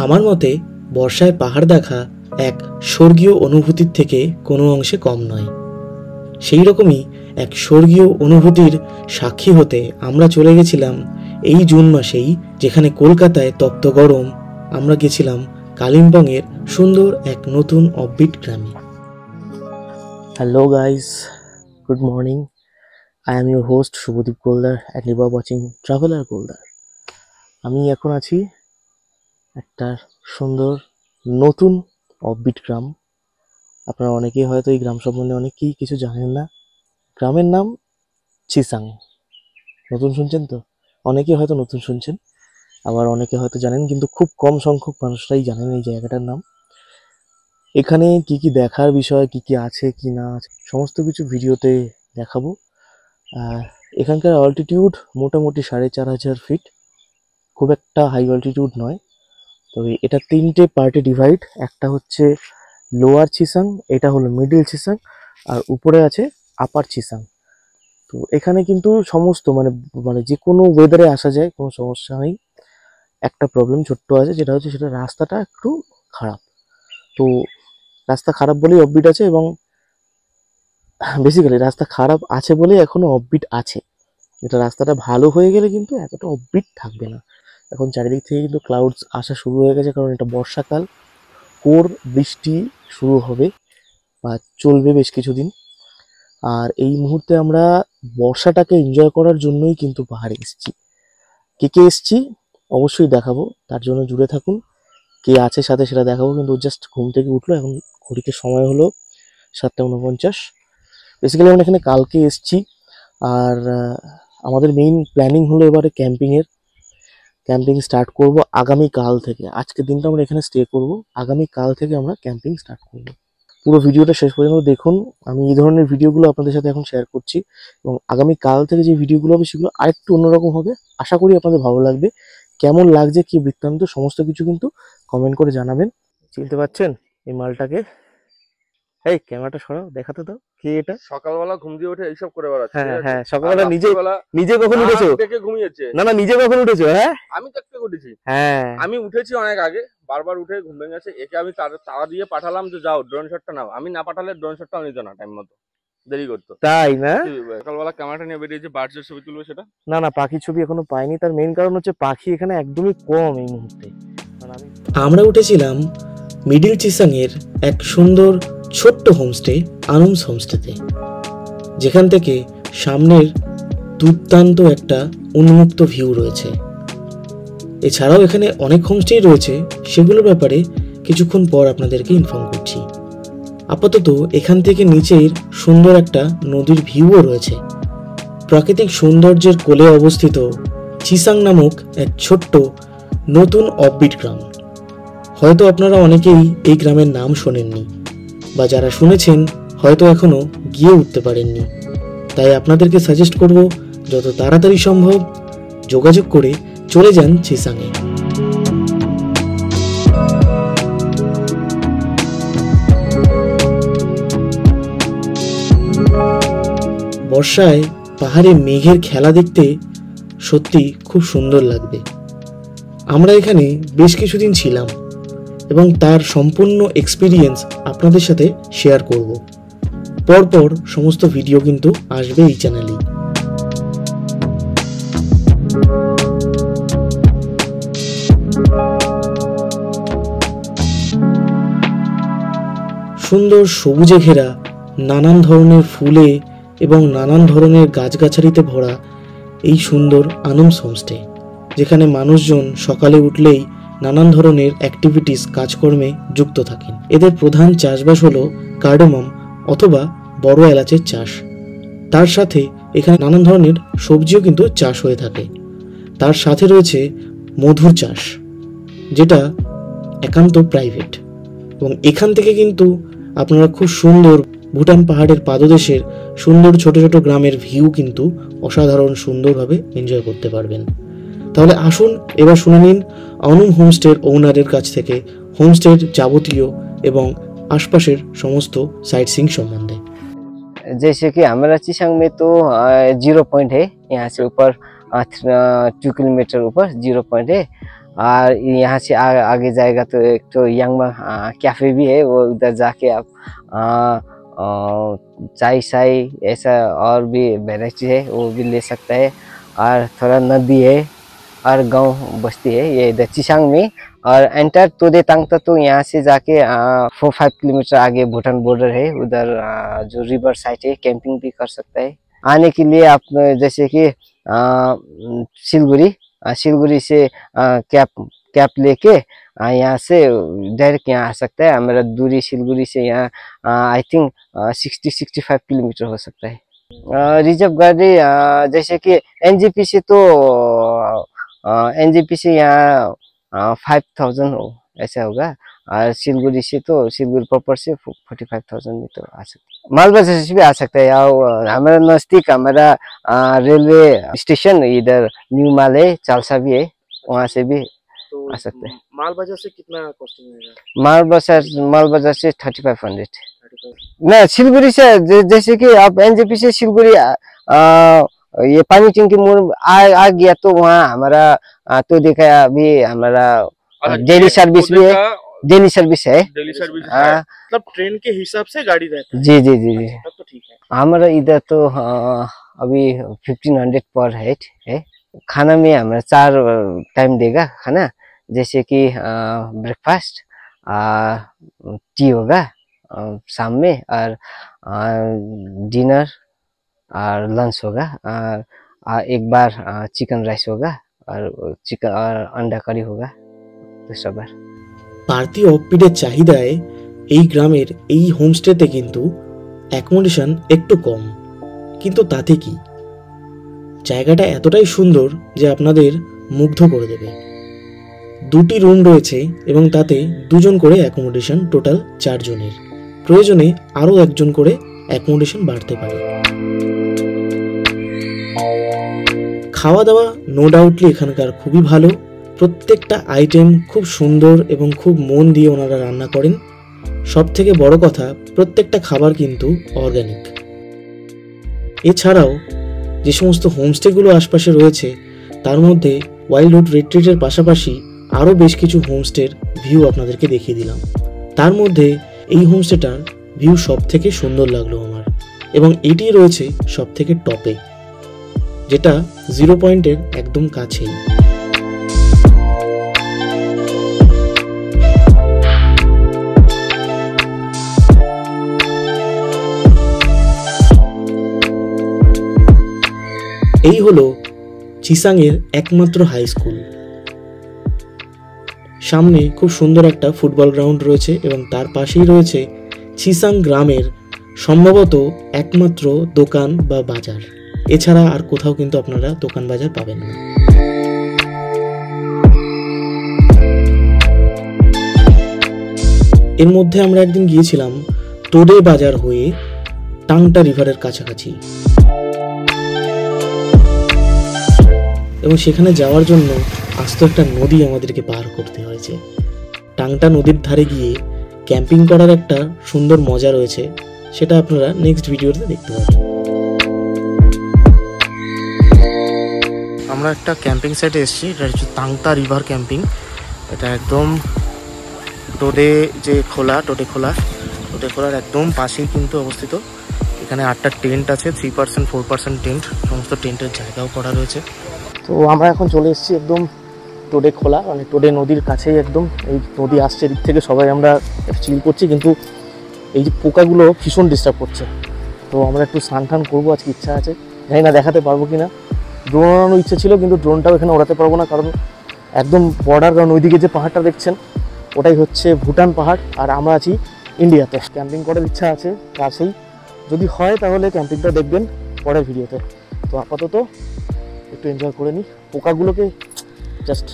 আমার মতে বর্ষায় পাহাড় দেখা এক স্বর্গীয় অনুভূতির থেকে কোনো অংশে কম নয়। সেই রকমই এক স্বর্গীয় অনুভূতির সাক্ষী হতে আমরা চলে গেছিলাম এই জুন মাসেই, যেখানে কলকাতায় তপ্ত গরম, আমরা গেছিলাম কালিম্পংয়ের সুন্দর এক নতুন অফবিট গ্রামে। Hello guys, good morning. I am your host Shubhadeep Goldar and you are watching traveller Goldar. আমি এখন আছি একটা সুন্দর নতুন অফবিট গ্রাম। আপনারা অনেকেই হয়তো এই গ্রাম সম্বন্ধে অনেকেই কিছু জানেন না। গ্রামের নাম চিসাং। নতুন শুনছেন তো? অনেকেই হয়তো নতুন শুনছেন, আবার অনেকে হয়তো জানেন, কিন্তু খুব কম সংখ্যক মানুষরাই জানেন এই জায়গাটার নাম। এখানে কি কি দেখার বিষয়, কি কি আছে কি না আছে, সমস্ত কিছু ভিডিওতে দেখাবো। এখানকার অল্টিটিউড মোটামুটি 4500 ফিট, খুব একটা হাই অল্টিটিউড নয়। তবে এটা 3টে পার্টে ডিভাইড। একটা হচ্ছে লোয়ার চিসাং, এটা হলো মিডল চিসাং, আর উপরে আছে আপার চিসাং। তো এখানে কিন্তু সমস্ত মানে যে কোনো ওয়েদারে আসা যায়, কোনো সমস্যা নেই। একটা প্রবলেম ছোট্ট আছে, যেটা হচ্ছে সেটা রাস্তাটা একটু খারাপ। তো রাস্তা খারাপ বলেই অফবিট আছে, এবং বেসিক্যালি রাস্তা খারাপ আছে বলে এখনো অফবিট আছে। এটা রাস্তাটা ভালো হয়ে গেলে কিন্তু এতটা অফবিট থাকবে না। এখন চারিদিক থেকে কিন্তু ক্লাউডস আসা শুরু হয়ে গেছে, কারণ এটা বর্ষাকাল, কোর বৃষ্টি শুরু হবে বা চলবে বেশ কিছুদিন। আর এই মুহূর্তে আমরা বর্ষাটাকে এনজয় করার জন্যই কিন্তু পাহাড়ে এসেছি। কে কে এসছি অবশ্যই দেখাবো, তার জন্য জুড়ে থাকুন। কে আছে সাথে সেটা দেখাবো। কিন্তু জাস্ট ঘুম থেকে উঠলো, এখন ঘড়িতে সময় হলো 7:49। বেসিক্যালি আমরা এখানে কালকে এসছি, আর আমাদের মেইন প্ল্যানিং হলো এবারে ক্যাম্পিং স্টার্ট করব আগামীকাল থেকে। আজকের দিনটা আমরা এখানে স্টে করব, আগামীকাল থেকে আমরা ক্যাম্পিং স্টার্ট করব। পুরো ভিডিওটা শেষ পর্যন্ত দেখুন। আমি এই ধরনের ভিডিওগুলো আপনাদের সাথে এখন শেয়ার করছি, এবং আগামীকাল থেকে যে ভিডিওগুলো হবে সেগুলো আরেকটু অন্যরকম হবে। আশা করি আপনাদের ভালো লাগবে। কেমন লাগছে, কি বৃত্তান্ত, সমস্ত কিছু কিন্তু কমেন্ট করে জানাবেন। চিনতে পারছেন এই মালটাকে? এই ক্যামেরাটা সরাও, দেখাতে দাও কে এটা। সকালবেলা ঘুম দিয়ে উঠে এইসব করে বেড়াচ্ছে। হ্যাঁ হ্যাঁ, সকালবেলা নিজে কখন উঠেছো? দেখে ঘুমিয়েছে। না নিজে কখন উঠেছো? হ্যাঁ, আমি দেখতে উঠেছি। হ্যাঁ, আমি উঠেছি অনেক আগে, বারবার উঠে ঘুম ভেঙে গেছে। একে আমি তাড়া দিয়ে পাঠালাম যে যাও ড্রোন শটটা নাও। আমি না পাঠালে ড্রোন শটটাও নিত না, টাইম মতো দেরি করতো। তাই না? সকালবেলা ক্যামেরাটা নিয়ে বেরিয়েছে বার্ডসের ছবি তুলবে সেটা। না পাখির ছবি এখনো পাইনি। তার মেইন কারণ হচ্ছে পাখি এখানে একদমই কম এই মুহূর্তে। আমরা উঠেছিলাম মিডিল চিসাং এর এক সুন্দর ছোট্ট হোমস্টে, আনুমস হোমস্টেতে, যেখান থেকে সামনের দুর্দান্ত একটা উন্মুক্ত ভিউ রয়েছে। এছাড়াও এখানে অনেক হোমস্টেই রয়েছে, সেগুলোর ব্যাপারে কিছুক্ষণ পর আপনাদেরকে ইনফর্ম করছি। আপাতত এখান থেকে নিচের সুন্দর একটা নদীর ভিউও রয়েছে। প্রাকৃতিক সৌন্দর্যের কোলে অবস্থিত চিসাং নামক এক ছোট্ট নতুন অফবিট গ্রাম। হয়তো আপনারা অনেকেই এই গ্রামের নাম শোনেননি, বা যারা শুনেছেন হয়তো এখনো গিয়ে উঠতে পারেননি। তাই আপনাদেরকে সাজেস্ট করব যত তাড়াতাড়ি সম্ভব যোগাযোগ করে চলে যান চিসাংয়ে। বর্ষায় পাহাড়ে মেঘের খেলা দেখতে সত্যি খুব সুন্দর লাগবে। আমরা এখানে বেশ কিছুদিন ছিলাম, এবং তার সম্পূর্ণ এক্সপিরিয়েন্স আপনাদের সাথে শেয়ার করব। পরপর সমস্ত ভিডিও কিন্তু আসবে এই চ্যানেলে। সুন্দর সবুজে ঘেরা, নানান ধরনের ফুলে এবং নানান ধরনের গাছগাছালিতে ভরা এই সুন্দর আনুমস হোমস্টে, যেখানে মানুষজন সকালে উঠলেই নানান ধরনের অ্যাক্টিভিটিস, কাজকর্মে যুক্ত থাকেন। এদের প্রধান চাষবাস হলো কার্ডামম অথবা বড় এলাচের চাষ। তার সাথে এখানে নানান ধরনের সবজিও কিন্তু চাষ হয়ে থাকে। তার সাথে রয়েছে মধুর চাষ, যেটা একান্ত প্রাইভেট। এবং এখান থেকে কিন্তু আপনারা খুব সুন্দর ভুটান পাহাড়ের পাদদেশের সুন্দর ছোট ছোট গ্রামের ভিউ কিন্তু অসাধারণ সুন্দরভাবে এনজয় করতে পারবেন। তাহলে আসুন এবার শুনে নিন আনুম হোমস্টের ওনারের কাছ থেকে হোমস্টের যাবতীয় এবং आसपासेर समस्त साइट सीइंग संबंधे। जैसे कि हमारा चिसांग में तो 0 पॉइंट है, यहाँ से ऊपर 2 किलोमीटर ऊपर 0 पॉइंट है। और यहाँ से आगे जाएगा तो एक तो यांगमा कैफे भी है, वो उधर जाके आप चाय शाय ऐसा और भी वेराइटी है वो भी ले सकता है। और थोड़ा नदी है और गांव बस्ती है ये इधर चिसांग में। और एंटर तोदे तांगता तो यहाँ से जाके 4-5 किलोमीटर आगे भूटान बॉर्डर है, उधर जो रिवर साइड है कैंपिंग भी कर सकता है। आने के लिए आप जैसे कि सिलगुड़ी से कैब लेके यहाँ से डायरेक्ट यहाँ आ सकता है। हमारा दूरी सिलगुड़ी से यहाँ आई थिंक 60-65 किलोमीटर हो सकता है। रिजर्व गाड़ी जैसे कि एनजीपी से तो एनजीपी से यहाँ 5000 ऐसा होगा, और सिलगुड़ी से तो सिलगुड़ी प्रॉपर से 45,000 में तो आ सकता है। मालबाजार से भी आ सकता है। हमारा नजदीक हमारा रेलवे स्टेशन इधर न्यू माल है, चालसा भी है, वहाँ से भी आ सकते हैं। माल बाजार से कितना कॉस्टिंग रहेगा? माल बाजार से 3500। मैं सिलगुड़ी से जैसे कि आप एनजेपी से सिलगुड़ी ये पानी टंकी मोड़ आ गया तो वहाँ हमारा तो देखा अभी हमारा डेली सर्विस भी है, डेली सर्विस है। मतलब ट्रेन के हिसाब से गाड़ी रहता है? जी जी जी जी, तब तो ठीक है। हमारा इधर तो अभी 1500 पर हेड है। खाना में हमारा 4 टाइम देगा खाना, जैसे कि ब्रेकफास्ट, टी होगा शाम में, और डिनर और लंच होगा, एक बार चिकन राइस होगा, और चिकन और अंडा करी होगा दूसरा बार। বাড়তি অফবিটের চাহিদায় এই গ্রামের এই হোমস্টেতে কিন্তু অ্যাকোমোডেশন একটু কম, কিন্তু তাতে কি জায়গাটা এতটাই সুন্দর যে আপনাদের মুগ্ধ করে দেবে। 2টি রুম রয়েছে এবং তাতে 2 জন করে অ্যাকোমোডেশন, টোটাল 4 জনের। প্রয়োজনে আরও 1 জন করে অ্যাকোমোডেশন বাড়তে পারে। খাওয়া দাওয়া নো ডাউটলি এখানকার খুবই ভালো। প্রত্যেকটা আইটেম খুব সুন্দর এবং খুব মন দিয়ে ওনারা রান্না করেন। সবথেকে বড় কথা, প্রত্যেকটা খাবার কিন্তু অর্গানিক। এছাড়াও যে সমস্ত হোমস্টেগুলো আশপাশে রয়েছে তার মধ্যে ওয়াইল্ডউড রিট্রিটের পাশাপাশি আরও বেশ কিছু হোমস্টের ভিউ আপনাদেরকে দেখিয়ে দিলাম। তার মধ্যে এই হোমস্টেটার ভিউ সব থেকে সুন্দর লাগলো আমার, এবং এটি রয়েছে সব থেকে টপে, যেটা 0 পয়েন্টের একদম কাছেই। এই হলো চিসাংয়ের একমাত্র হাই স্কুল। সামনে খুব সুন্দর একটা ফুটবল গ্রাউন্ড রয়েছে এবং তার পাশেই রয়েছে চিসাং গ্রামের সম্ভবত একমাত্র দোকান বা বাজার। এছাড়া আর কোথাও কিন্তু আপনারা দোকান বাজার পাবেন না। এর মধ্যে আমরা একদিন গিয়েছিলাম তোদে বাজার হয়ে টাংটা রিভারের কাছাকাছি, এবং সেখানে যাওয়ার জন্য আস্ত একটা নদী আমাদেরকে পার করতে হয়েছে। টাংটা নদীর ধারে গিয়ে ক্যাম্পিং করার একটা সুন্দর মজা রয়েছে, সেটা আপনারা নেক্সট ভিডিওতে দেখতে পাবেন। আমরা একটা ক্যাম্পিং সাইটে এসেছি, এটা হচ্ছে টাংটা রিভার ক্যাম্পিং। এটা একদম টোডে খোলার একদম পাশেই কিন্তু অবস্থিত। এখানে 8টা টেন্ট আছে, 3%, 4% টেন্ট, সমস্ত টেন্টের জায়গাও করা রয়েছে। তো আমরা এখন চলে এসেছি একদম টোডে খোলা, মানে টোডে নদীর কাছেই একদম। এই নদী আসছে দিক থেকে, সবাই আমরা চিল করছি, কিন্তু এই যে পোকাগুলো ভীষণ ডিস্টার্ব করছে। তো আমরা একটু স্নান টান করবো আজকে, ইচ্ছা আছে, জানি না দেখাতে পারবো কি না। ড্রোন ওড়ানোর ইচ্ছে ছিল, কিন্তু ড্রোনটাও এখানে ওড়াতে পারবো না, কারণ একদম বর্ডার, কারণ ওইদিকে যে পাহাড়টা দেখছেন ওটাই হচ্ছে ভুটান পাহাড়, আর আমরা আছি ইন্ডিয়াতে। ক্যাম্পিং করার ইচ্ছা আছে কাছেই, যদি হয় তাহলে ক্যাম্পিংটা দেখবেন পরের ভিডিওতে। তো আপাতত একটু এনজয় করে নিই পোকাগুলোকে জাস্ট।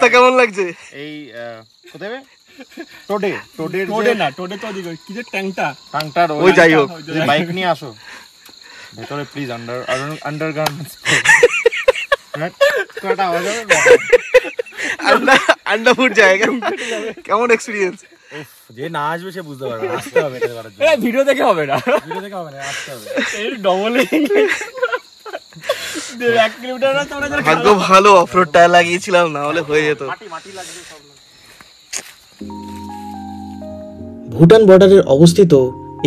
রাস্তা কেমন লাগছে? এই কোথায় টোডে না টোডে তো ওদিকে কি যে ট্যাংটার ওই যাই হোক, বাইক নিয়ে আসো ভেতরে প্লিজ আন্ডারগার্মেন্টস কটা আওয়াজ হবে আন্ডারফুট জায়গা কেমন এক্সপেরিয়েন্স? যে না আসবে সে বুঝতে পারবে, আসতে হবে এটা করার জন্য। ভিডিও দেখে হবে না, আসতে হবে। এই ডবল 1 কিলোমিটার না তোমরা ভাগ্য ভালো অফরোড টায়ার লাগিয়েছিলাম, না হলে হয়ে যেত। মাটি লাগবে সব। ভুটান বর্ডারের অবস্থিত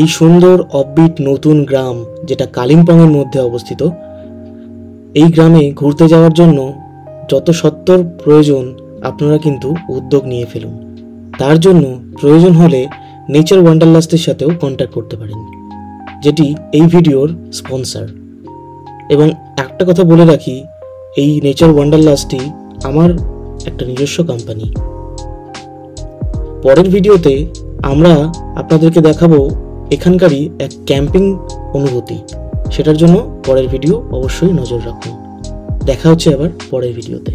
এই সুন্দর অফবিট নতুন গ্রাম, যেটা কালিম্পংয়ের মধ্যে অবস্থিত, এই গ্রামে ঘুরতে যাওয়ার জন্য যত সত্বর প্রয়োজন আপনারা কিন্তু উদ্যোগ নিয়ে ফেলুন। তার জন্য প্রয়োজন হলে নেচার ওয়ান্ডারলাস্টের সাথেও কন্ট্যাক্ট করতে পারেন, যেটি এই ভিডিওর স্পন্সর। এবং একটা কথা বলে রাখি, এই নেচার ওয়ান্ডারলাস্টটি আমার একটা নিজস্ব কোম্পানি। পরের ভিডিওতে আমরা আপনাদেরকে দেখাবো এখানকারই এক ক্যাম্পিং অনুভূতি। সেটার জন্য পরের ভিডিও অবশ্যই নজর রাখুন। দেখা হচ্ছে আবার পরের ভিডিওতে।